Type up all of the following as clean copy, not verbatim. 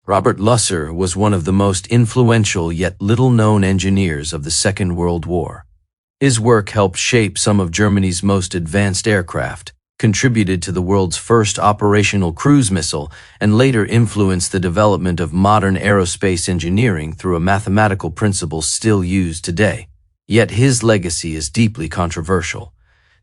Robert Lusser was one of the most influential yet little-known engineers of the Second World War. His work helped shape some of Germany's most advanced aircraft, contributed to the world's first operational cruise missile, and later influenced the development of modern aerospace engineering through a mathematical principle still used today. Yet his legacy is deeply controversial.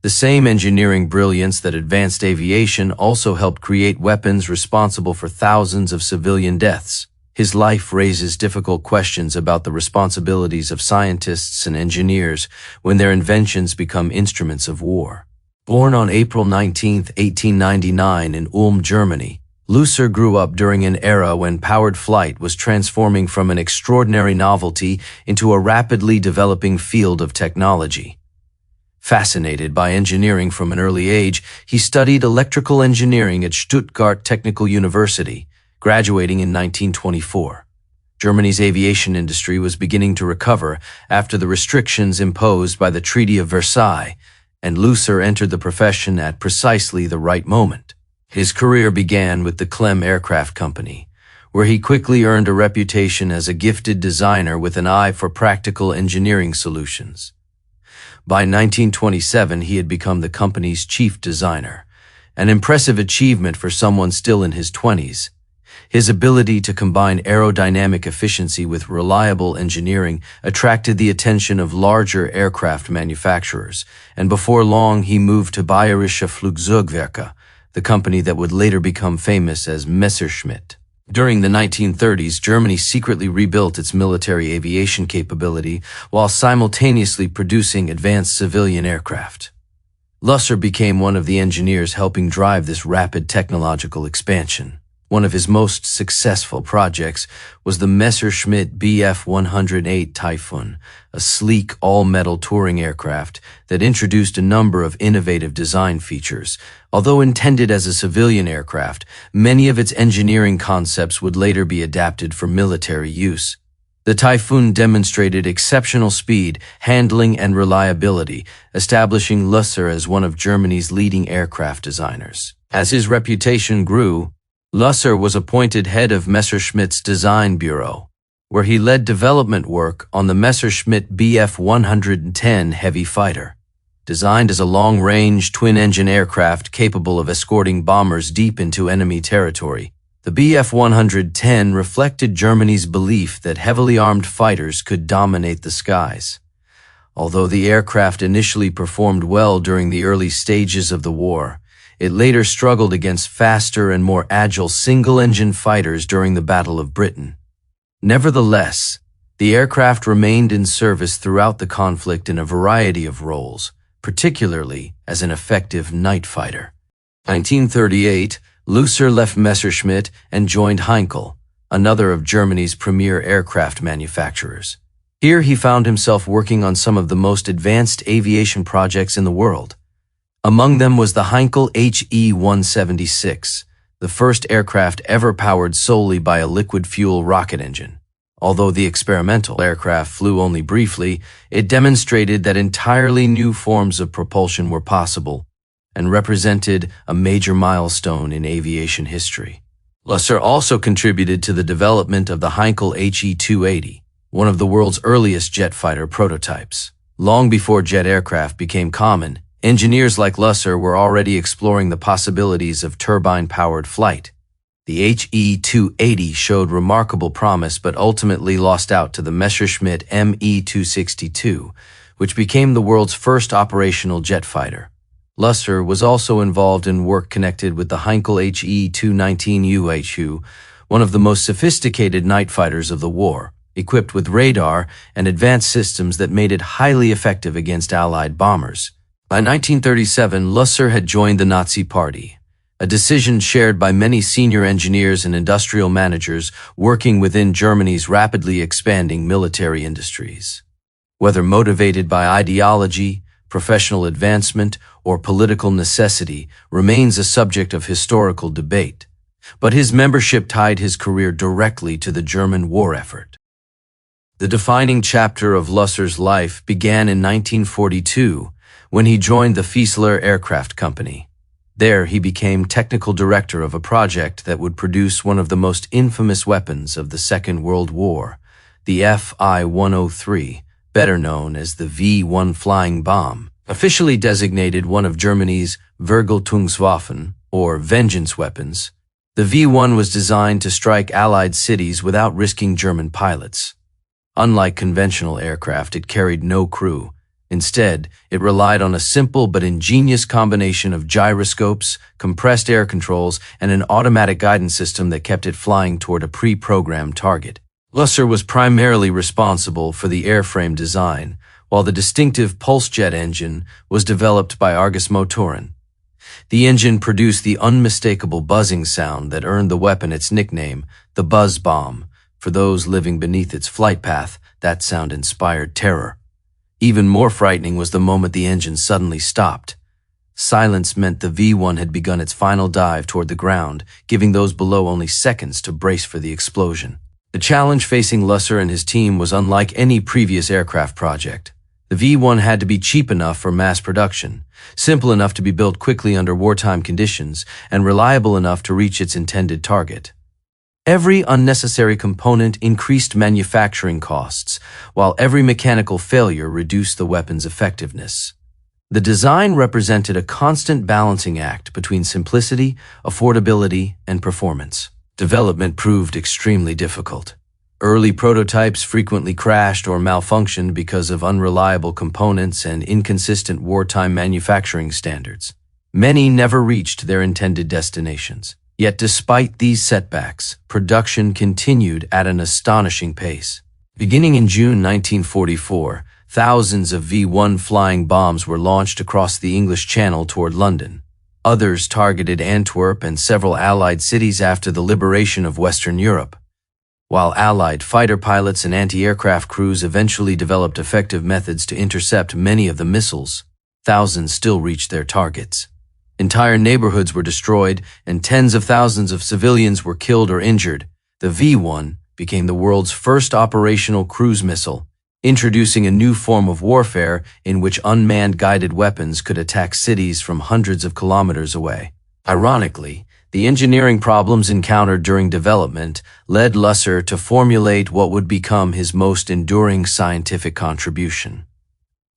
The same engineering brilliance that advanced aviation also helped create weapons responsible for thousands of civilian deaths. His life raises difficult questions about the responsibilities of scientists and engineers when their inventions become instruments of war. Born on April 19, 1899 in Ulm, Germany, Lusser grew up during an era when powered flight was transforming from an extraordinary novelty into a rapidly developing field of technology. Fascinated by engineering from an early age, he studied electrical engineering at Stuttgart Technical University, graduating in 1924. Germany's aviation industry was beginning to recover after the restrictions imposed by the Treaty of Versailles, and Lusser entered the profession at precisely the right moment. His career began with the Klemm Aircraft Company, where he quickly earned a reputation as a gifted designer with an eye for practical engineering solutions. By 1927, he had become the company's chief designer, an impressive achievement for someone still in his 20s. His ability to combine aerodynamic efficiency with reliable engineering attracted the attention of larger aircraft manufacturers, and before long he moved to Bayerische Flugzeugwerke, the company that would later become famous as Messerschmitt. During the 1930s, Germany secretly rebuilt its military aviation capability while simultaneously producing advanced civilian aircraft. Lusser became one of the engineers helping drive this rapid technological expansion. One of his most successful projects was the Messerschmitt Bf 108 Typhoon, a sleek all-metal touring aircraft that introduced a number of innovative design features. Although intended as a civilian aircraft, many of its engineering concepts would later be adapted for military use. The Typhoon demonstrated exceptional speed, handling, and reliability, establishing Lusser as one of Germany's leading aircraft designers. As his reputation grew, Lusser was appointed head of Messerschmitt's design bureau, where he led development work on the Messerschmitt Bf 110 heavy fighter. Designed as a long-range, twin-engine aircraft capable of escorting bombers deep into enemy territory, the Bf 110 reflected Germany's belief that heavily armed fighters could dominate the skies. Although the aircraft initially performed well during the early stages of the war, it later struggled against faster and more agile single-engine fighters during the Battle of Britain. Nevertheless, the aircraft remained in service throughout the conflict in a variety of roles, particularly as an effective night fighter. In 1938, Lusser left Messerschmitt and joined Heinkel, another of Germany's premier aircraft manufacturers. Here he found himself working on some of the most advanced aviation projects in the world. Among them was the Heinkel HE-176, the first aircraft ever powered solely by a liquid-fuel rocket engine. Although the experimental aircraft flew only briefly, it demonstrated that entirely new forms of propulsion were possible and represented a major milestone in aviation history. Lusser also contributed to the development of the Heinkel HE-280, one of the world's earliest jet fighter prototypes. Long before jet aircraft became common, engineers like Lusser were already exploring the possibilities of turbine-powered flight. The HE-280 showed remarkable promise but ultimately lost out to the Messerschmitt Me-262, which became the world's first operational jet fighter. Lusser was also involved in work connected with the Heinkel HE-219 UHU, one of the most sophisticated night fighters of the war, equipped with radar and advanced systems that made it highly effective against Allied bombers. By 1937, Lusser had joined the Nazi Party, a decision shared by many senior engineers and industrial managers working within Germany's rapidly expanding military industries. Whether motivated by ideology, professional advancement, or political necessity remains a subject of historical debate, but his membership tied his career directly to the German war effort. The defining chapter of Lusser's life began in 1942, when he joined the Aircraft Company. There, he became technical director of a project that would produce one of the most infamous weapons of the Second World War, the Fi-103, better known as the V-1 flying bomb, officially designated one of Germany's Vergeltungswaffen, or vengeance weapons. The V-1 was designed to strike Allied cities without risking German pilots. Unlike conventional aircraft, it carried no crew. Instead, it relied on a simple but ingenious combination of gyroscopes, compressed air controls, and an automatic guidance system that kept it flying toward a pre-programmed target. Lusser was primarily responsible for the airframe design, while the distinctive pulse jet engine was developed by Argus Motoren. The engine produced the unmistakable buzzing sound that earned the weapon its nickname, the Buzz Bomb. For those living beneath its flight path, that sound inspired terror. Even more frightening was the moment the engine suddenly stopped. Silence meant the V-1 had begun its final dive toward the ground, giving those below only seconds to brace for the explosion. The challenge facing Lusser and his team was unlike any previous aircraft project. The V-1 had to be cheap enough for mass production, simple enough to be built quickly under wartime conditions, and reliable enough to reach its intended target. Every unnecessary component increased manufacturing costs, while every mechanical failure reduced the weapon's effectiveness. The design represented a constant balancing act between simplicity, affordability, and performance. Development proved extremely difficult. Early prototypes frequently crashed or malfunctioned because of unreliable components and inconsistent wartime manufacturing standards. Many never reached their intended destinations. Yet despite these setbacks, production continued at an astonishing pace. Beginning in June 1944, thousands of V-1 flying bombs were launched across the English Channel toward London. Others targeted Antwerp and several Allied cities after the liberation of Western Europe. While Allied fighter pilots and anti-aircraft crews eventually developed effective methods to intercept many of the missiles, thousands still reached their targets. Entire neighborhoods were destroyed, and tens of thousands of civilians were killed or injured. The V-1 became the world's first operational cruise missile, introducing a new form of warfare in which unmanned guided weapons could attack cities from hundreds of kilometers away. Ironically, the engineering problems encountered during development led Lusser to formulate what would become his most enduring scientific contribution.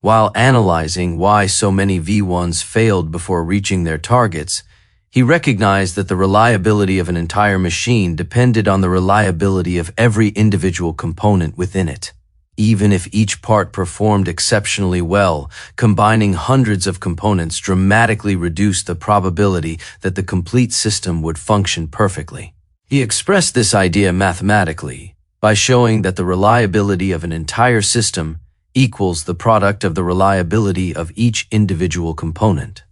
While analyzing why so many V-1s failed before reaching their targets, he recognized that the reliability of an entire machine depended on the reliability of every individual component within it. Even if each part performed exceptionally well, combining hundreds of components dramatically reduced the probability that the complete system would function perfectly. He expressed this idea mathematically by showing that the reliability of an entire system equals the product of the reliability of each individual component.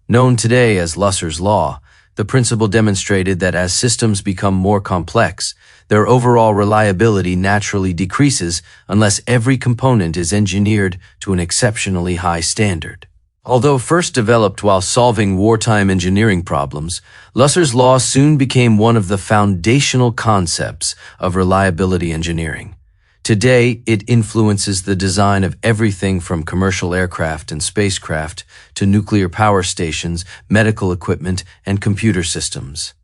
Known today as Lusser's law, the principle demonstrated that as systems become more complex, their overall reliability naturally decreases unless every component is engineered to an exceptionally high standard. Although first developed while solving wartime engineering problems, Lusser's law soon became one of the foundational concepts of reliability engineering. Today, it influences the design of everything from commercial aircraft and spacecraft to nuclear power stations, medical equipment, and computer systems.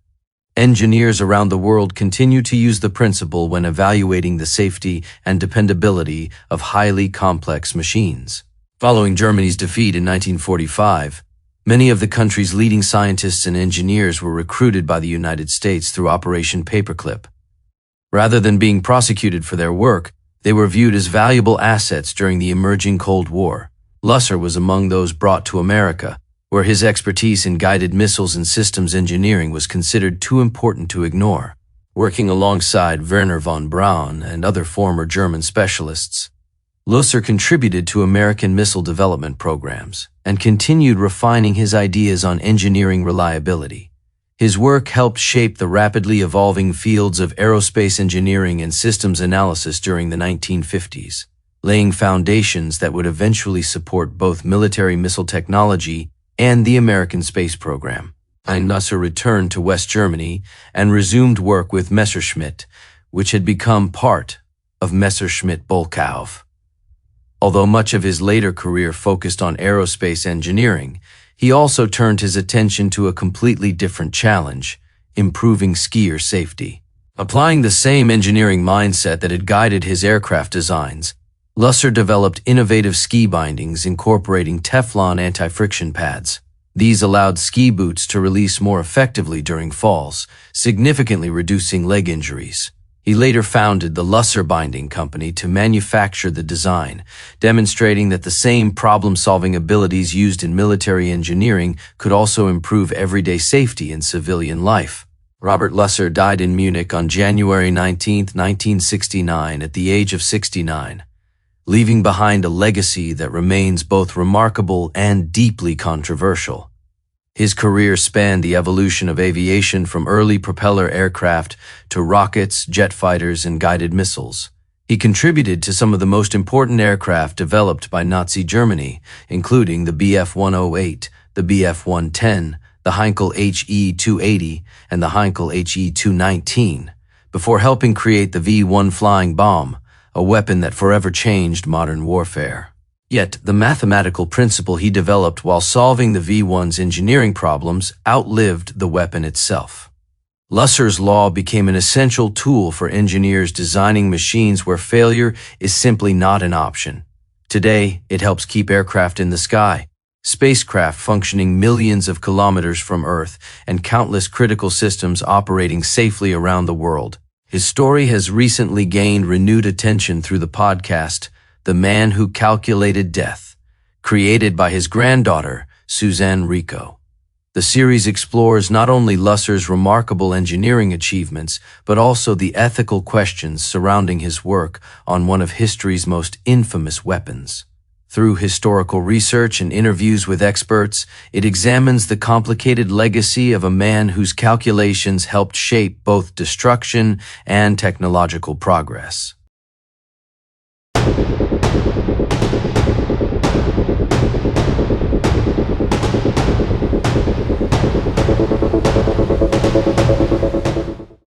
Engineers around the world continue to use the principle when evaluating the safety and dependability of highly complex machines. Following Germany's defeat in 1945, many of the country's leading scientists and engineers were recruited by the United States through Operation Paperclip. Rather than being prosecuted for their work, they were viewed as valuable assets during the emerging Cold War. Lusser was among those brought to America, where his expertise in guided missiles and systems engineering was considered too important to ignore. Working alongside Werner von Braun and other former German specialists, Lusser contributed to American missile development programs and continued refining his ideas on engineering reliability. His work helped shape the rapidly evolving fields of aerospace engineering and systems analysis during the 1950s, laying foundations that would eventually support both military missile technology and the American space program. Lusser returned to West Germany and resumed work with Messerschmitt, which had become part of Messerschmitt Bolkauf. Although much of his later career focused on aerospace engineering, He also turned his attention to a completely different challenge, improving skier safety. Applying the same engineering mindset that had guided his aircraft designs, Lusser developed innovative ski bindings incorporating Teflon anti-friction pads. These allowed ski boots to release more effectively during falls, significantly reducing leg injuries. He later founded the Lusser Binding Company to manufacture the design, demonstrating that the same problem-solving abilities used in military engineering could also improve everyday safety in civilian life. Robert Lusser died in Munich on January 19, 1969, at the age of 69, leaving behind a legacy that remains both remarkable and deeply controversial. His career spanned the evolution of aviation from early propeller aircraft to rockets, jet fighters, and guided missiles. He contributed to some of the most important aircraft developed by Nazi Germany, including the Bf-108, the Bf-110, the Heinkel HE-280, and the Heinkel HE-219, before helping create the V-1 flying bomb, a weapon that forever changed modern warfare. Yet, the mathematical principle he developed while solving the V-1's engineering problems outlived the weapon itself. Lusser's law became an essential tool for engineers designing machines where failure is simply not an option. Today, it helps keep aircraft in the sky, spacecraft functioning millions of kilometers from Earth, and countless critical systems operating safely around the world. His story has recently gained renewed attention through the podcast, The Man Who Calculated Death, created by his granddaughter, Suzanne Rico. The series explores not only Lusser's remarkable engineering achievements, but also the ethical questions surrounding his work on one of history's most infamous weapons. Through historical research and interviews with experts, it examines the complicated legacy of a man whose calculations helped shape both destruction and technological progress.